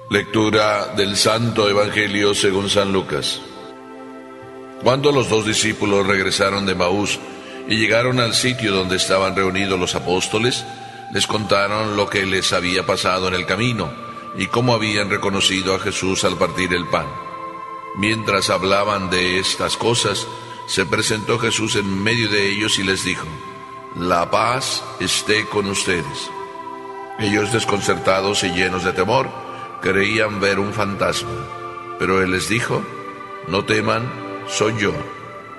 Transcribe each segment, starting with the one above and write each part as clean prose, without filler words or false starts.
Lectura del Santo Evangelio según San Lucas. Cuando los 2 discípulos regresaron de Emaús y llegaron al sitio donde estaban reunidos los apóstoles, les contaron lo que les había pasado en el camino y cómo habían reconocido a Jesús al partir el pan. Mientras hablaban de estas cosas, se presentó Jesús en medio de ellos y les dijo: «La paz esté con ustedes». Ellos, desconcertados y llenos de temor, creían ver un fantasma. Pero él les dijo: «No teman, soy yo.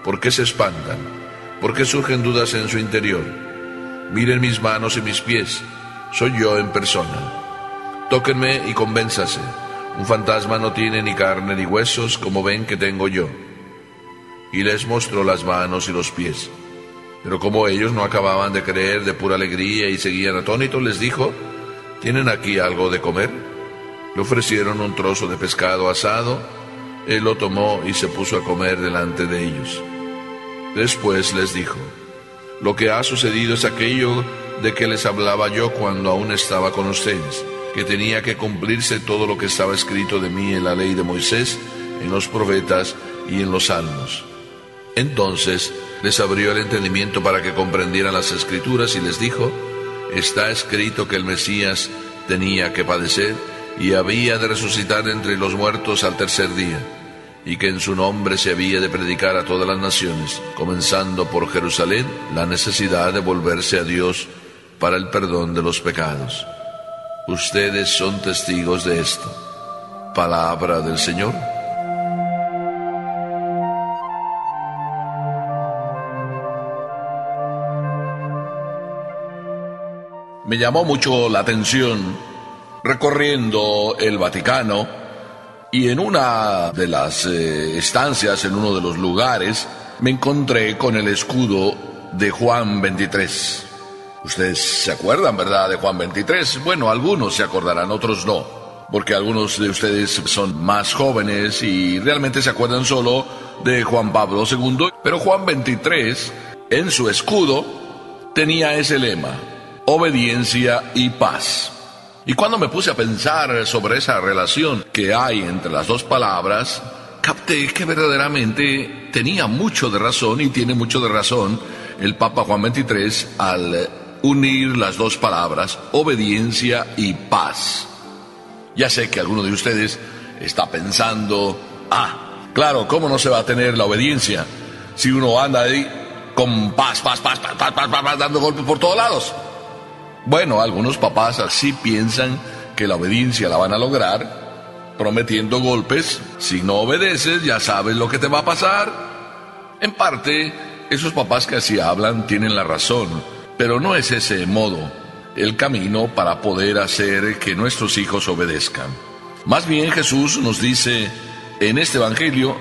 ¿Por qué se espantan? ¿Por qué surgen dudas en su interior? Miren mis manos y mis pies, soy yo en persona. Tóquenme y convénzase. Un fantasma no tiene ni carne ni huesos, como ven que tengo yo». Y les mostró las manos y los pies. Pero como ellos no acababan de creer de pura alegría y seguían atónitos, les dijo: «¿Tienen aquí algo de comer?». Le ofrecieron un trozo de pescado asado. Él lo tomó y se puso a comer delante de ellos. Después les dijo: «Lo que ha sucedido es aquello de que les hablaba yo cuando aún estaba con ustedes, que tenía que cumplirse todo lo que estaba escrito de mí en la ley de Moisés, en los profetas y en los salmos». Entonces les abrió el entendimiento para que comprendieran las Escrituras y les dijo: «Está escrito que el Mesías tenía que padecer y había de resucitar entre los muertos al tercer día, y que en su nombre se había de predicar a todas las naciones, comenzando por Jerusalén, la necesidad de volverse a Dios para el perdón de los pecados. Ustedes son testigos de esto». Palabra del Señor. Me llamó mucho la atención, recorriendo el Vaticano, y en una de las estancias, en uno de los lugares, me encontré con el escudo de Juan 23. Ustedes se acuerdan, ¿verdad?, de Juan 23. Bueno, algunos se acordarán, otros no, porque algunos de ustedes son más jóvenes y realmente se acuerdan solo de Juan Pablo II. Pero Juan 23, en su escudo, tenía ese lema: obediencia y paz. Y cuando me puse a pensar sobre esa relación que hay entre las dos palabras, capté que verdaderamente tenía mucho de razón, y tiene mucho de razón el Papa Juan XXIII al unir las dos palabras, obediencia y paz. Ya sé que alguno de ustedes está pensando: claro, ¿cómo no se va a tener la obediencia si uno anda ahí con paz, dando golpes por todos lados? Bueno, algunos papás así piensan que la obediencia la van a lograr prometiendo golpes. Si no obedeces, ya sabes lo que te va a pasar. En parte, esos papás que así hablan tienen la razón, pero no es ese modo el camino para poder hacer que nuestros hijos obedezcan. Más bien, Jesús nos dice en este Evangelio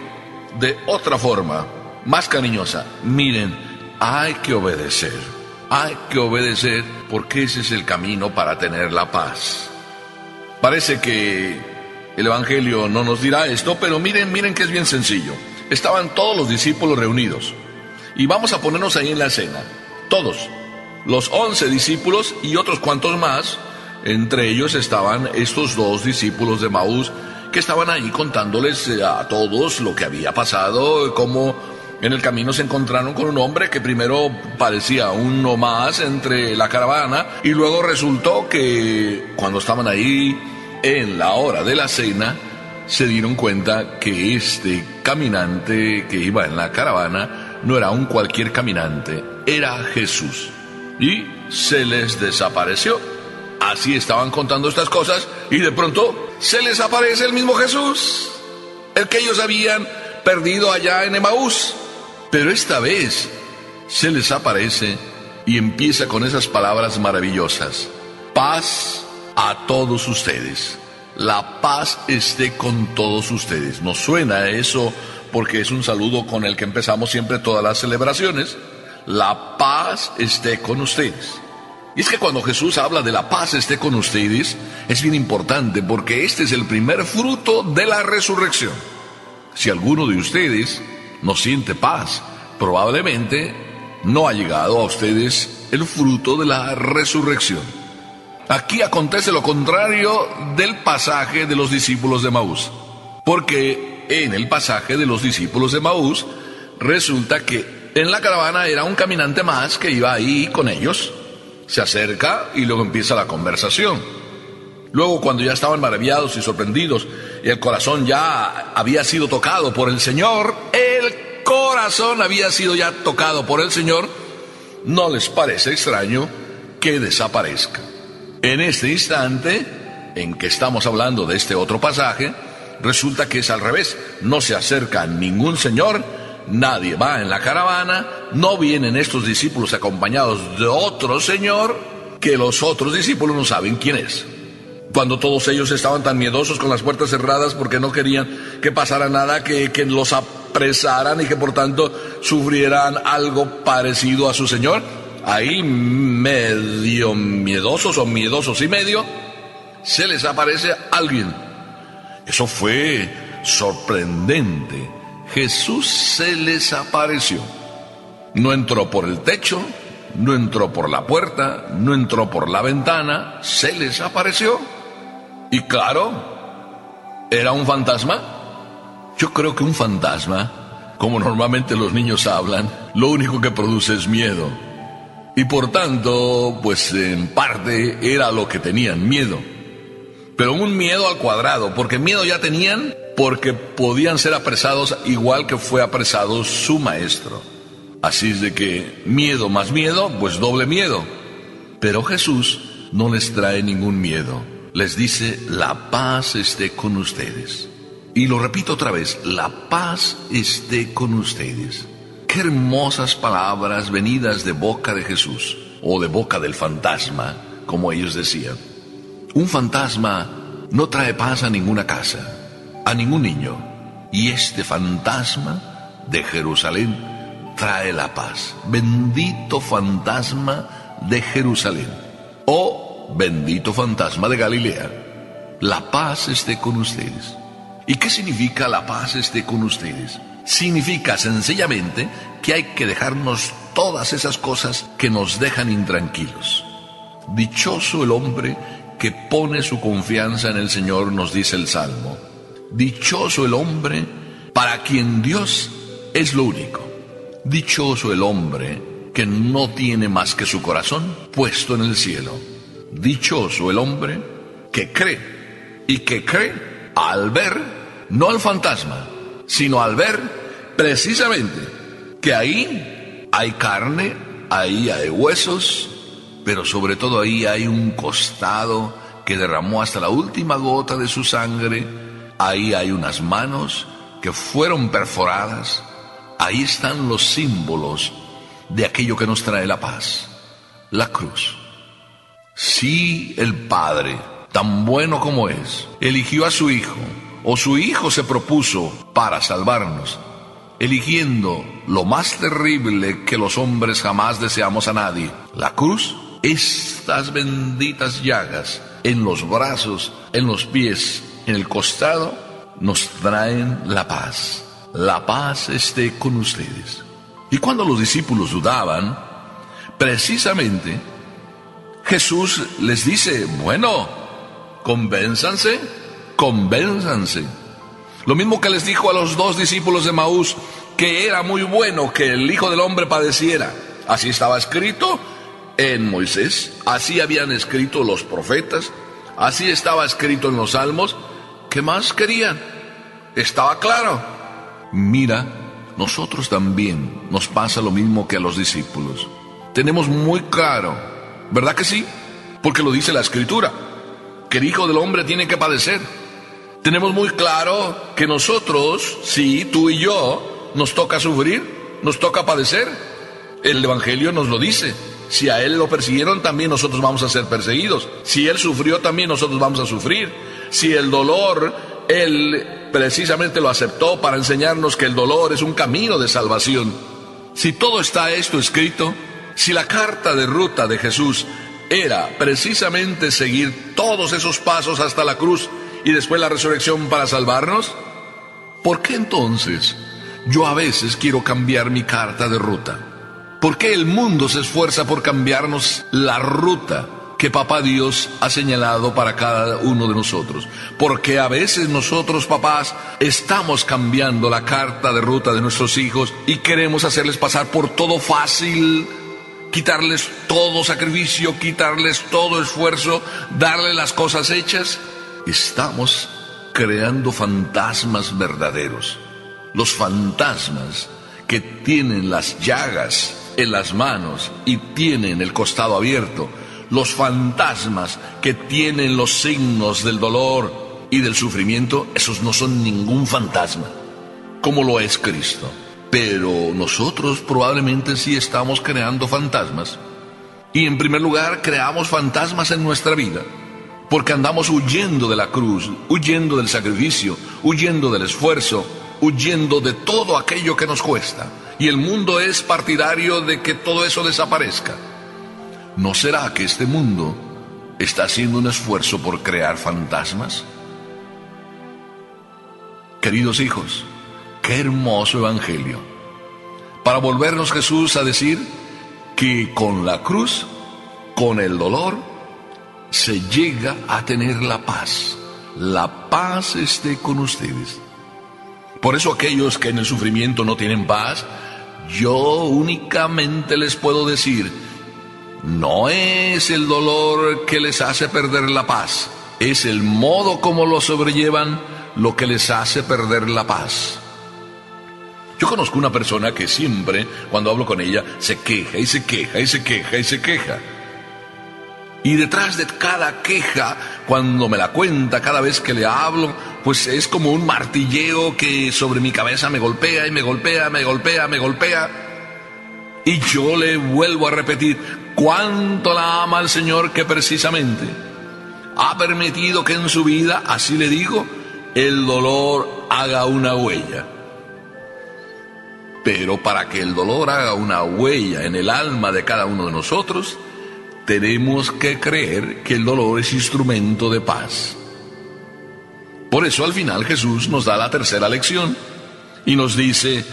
de otra forma, más cariñosa: miren, hay que obedecer. Hay que obedecer porque ese es el camino para tener la paz. Parece que el Evangelio no nos dirá esto, pero miren que es bien sencillo. Estaban todos los discípulos reunidos, y vamos a ponernos ahí en la escena. Todos, los 11 discípulos y otros cuantos más. Entre ellos estaban estos 2 discípulos de Emaús, que estaban ahí contándoles a todos lo que había pasado, cómo en el camino se encontraron con un hombre que primero parecía uno más entre la caravana, y luego resultó que cuando estaban ahí en la hora de la cena, se dieron cuenta que este caminante que iba en la caravana no era un cualquier caminante, era Jesús. Y se les desapareció. Así estaban contando estas cosas, y de pronto se les aparece el mismo Jesús, el que ellos habían perdido allá en Emaús. Pero esta vez se les aparece y empieza con esas palabras maravillosas: paz a todos ustedes. La paz esté con todos ustedes. Nos suena eso porque es un saludo con el que empezamos siempre todas las celebraciones. La paz esté con ustedes. Y es que cuando Jesús habla de la paz esté con ustedes, es bien importante, porque este es el primer fruto de la resurrección. Si alguno de ustedes no siente paz, probablemente no ha llegado a ustedes el fruto de la resurrección. Aquí acontece lo contrario del pasaje de los discípulos de Emaús, porque en el pasaje de los discípulos de Emaús resulta que en la caravana era un caminante más que iba ahí con ellos, se acerca y luego empieza la conversación. Luego, cuando ya estaban maravillados y sorprendidos y el corazón ya había sido tocado por el Señor, no les parece extraño que desaparezca. En este instante en que estamos hablando de este otro pasaje, resulta que es al revés. No se acerca ningún señor, nadie va en la caravana, no vienen estos discípulos acompañados de otro señor, que los otros discípulos no saben quién es. Cuando todos ellos estaban tan miedosos con las puertas cerradas porque no querían que pasara nada, que los apresaran y que por tanto sufrieran algo parecido a su Señor, ahí medio miedosos o miedosos y medio, se les aparece alguien. Eso fue sorprendente. Jesús se les apareció. No entró por el techo, no entró por la puerta, no entró por la ventana, se les apareció. Y claro, ¿era un fantasma? Yo creo que un fantasma, como normalmente los niños hablan, lo único que produce es miedo. Y por tanto, pues en parte era lo que tenían, miedo. Pero un miedo al cuadrado, porque miedo ya tenían, porque podían ser apresados igual que fue apresado su maestro. Así es de que miedo más miedo, pues doble miedo. Pero Jesús no les trae ningún miedo. Les dice, la paz esté con ustedes. Y lo repito otra vez, la paz esté con ustedes. Qué hermosas palabras venidas de boca de Jesús, o de boca del fantasma, como ellos decían. Un fantasma no trae paz a ninguna casa, a ningún niño. Y este fantasma de Jerusalén trae la paz. Bendito fantasma de Jerusalén. O bendito fantasma de Galilea. La paz esté con ustedes. ¿Y qué significa la paz esté con ustedes? Significa sencillamente que hay que dejarnos todas esas cosas que nos dejan intranquilos. Dichoso el hombre que pone su confianza en el Señor, nos dice el Salmo. Dichoso el hombre para quien Dios es lo único. Dichoso el hombre que no tiene más que su corazón puesto en el cielo. Dichoso el hombre que cree, y que cree al ver, no al fantasma, sino al ver precisamente que ahí hay carne, ahí hay huesos, pero sobre todo ahí hay un costado que derramó hasta la última gota de su sangre, ahí hay unas manos que fueron perforadas, ahí están los símbolos de aquello que nos trae la paz, la cruz. Si el Padre, tan bueno como es, eligió a su Hijo, o su Hijo se propuso para salvarnos, eligiendo lo más terrible que los hombres jamás deseamos a nadie, la cruz, estas benditas llagas en los brazos, en los pies, en el costado, nos traen la paz. La paz esté con ustedes. Y cuando los discípulos dudaban, precisamente Jesús les dice, bueno, convénzanse. Lo mismo que les dijo a los dos discípulos de Emaús, que era muy bueno que el Hijo del Hombre padeciera. Así estaba escrito en Moisés, así habían escrito los profetas, así estaba escrito en los Salmos. ¿Qué más querían? Estaba claro. Mira, nosotros también nos pasa lo mismo que a los discípulos. Tenemos muy claro, ¿verdad que sí? Porque lo dice la Escritura, que el Hijo del Hombre tiene que padecer. Tenemos muy claro que nosotros, sí, tú y yo, nos toca sufrir, nos toca padecer. El Evangelio nos lo dice. Si a Él lo persiguieron, también nosotros vamos a ser perseguidos. Si Él sufrió, también nosotros vamos a sufrir. Si el dolor, Él precisamente lo aceptó para enseñarnos que el dolor es un camino de salvación. Si todo está esto escrito, si la carta de ruta de Jesús era precisamente seguir todos esos pasos hasta la cruz y después la resurrección para salvarnos, ¿por qué entonces yo a veces quiero cambiar mi carta de ruta? ¿Por qué el mundo se esfuerza por cambiarnos la ruta que Papá Dios ha señalado para cada uno de nosotros. Porque a veces nosotros, papás, estamos cambiando la carta de ruta de nuestros hijos y queremos hacerles pasar por todo fácil, quitarles todo sacrificio, quitarles todo esfuerzo, darles las cosas hechas. Estamos creando fantasmas verdaderos. Los fantasmas que tienen las llagas en las manos y tienen el costado abierto. Los fantasmas que tienen los signos del dolor y del sufrimiento, esos no son ningún fantasma, como lo es Cristo. Pero nosotros probablemente sí estamos creando fantasmas. Y en primer lugar, creamos fantasmas en nuestra vida, porque andamos huyendo de la cruz, huyendo del sacrificio, huyendo del esfuerzo, huyendo de todo aquello que nos cuesta. Y el mundo es partidario de que todo eso desaparezca. ¿No será que este mundo está haciendo un esfuerzo por crear fantasmas? Queridos hijos, qué hermoso evangelio. Para volvernos Jesús a decir que con la cruz, con el dolor, se llega a tener la paz. La paz esté con ustedes. Por eso aquellos que en el sufrimiento no tienen paz, yo únicamente les puedo decir, no es el dolor que les hace perder la paz, es el modo como lo sobrellevan lo que les hace perder la paz. Yo conozco una persona que siempre, cuando hablo con ella, se queja y se queja y se queja y se queja. Y detrás de cada queja, cuando me la cuenta, cada vez que le hablo, pues es como un martilleo que sobre mi cabeza me golpea y me golpea, me golpea, me golpea. Y yo le vuelvo a repetir cuánto la ama el Señor, que precisamente ha permitido que en su vida, así le digo, el dolor haga una huella. Pero para que el dolor haga una huella en el alma de cada uno de nosotros, tenemos que creer que el dolor es instrumento de paz. Por eso al final Jesús nos da la tercera lección y nos dice,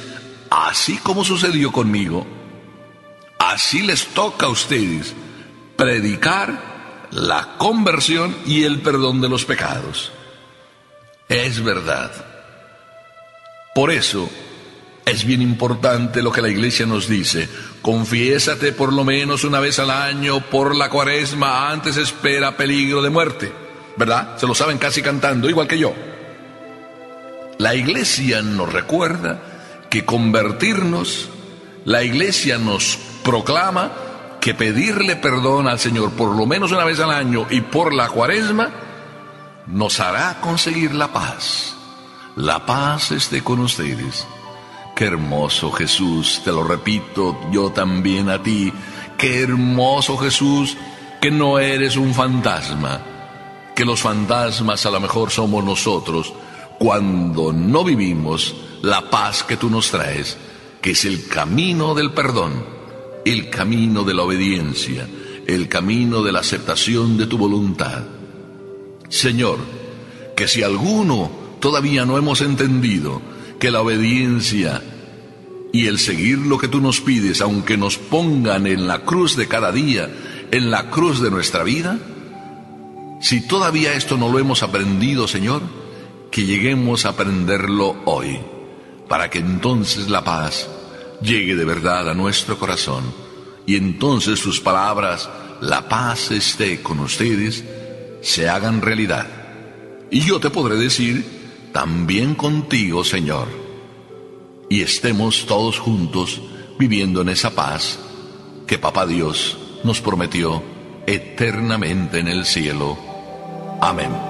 así como sucedió conmigo, así les toca a ustedes predicar la conversión y el perdón de los pecados. Es verdad. Por eso es bien importante lo que la iglesia nos dice. Confiésate por lo menos una vez al año por la Cuaresma, antes espera peligro de muerte. ¿Verdad? Se lo saben casi cantando, igual que yo. La iglesia nos recuerda que convertirnos, la iglesia nos proclama que pedirle perdón al Señor por lo menos una vez al año y por la Cuaresma nos hará conseguir la paz. La paz esté con ustedes. Qué hermoso Jesús, te lo repito yo también a ti. Qué hermoso Jesús, que no eres un fantasma, que los fantasmas a lo mejor somos nosotros cuando no vivimos la paz que tú nos traes, que es el camino del perdón, el camino de la obediencia, el camino de la aceptación de tu voluntad. Señor, que si alguno todavía no hemos entendido que la obediencia y el seguir lo que tú nos pides, aunque nos pongan en la cruz de cada día, en la cruz de nuestra vida, si todavía esto no lo hemos aprendido, Señor, que lleguemos a aprenderlo hoy, para que entonces la paz llegue de verdad a nuestro corazón, y entonces tus palabras, la paz esté con ustedes, se hagan realidad. Y yo te podré decir, también contigo, Señor, y estemos todos juntos viviendo en esa paz que Papá Dios nos prometió eternamente en el cielo. Amén.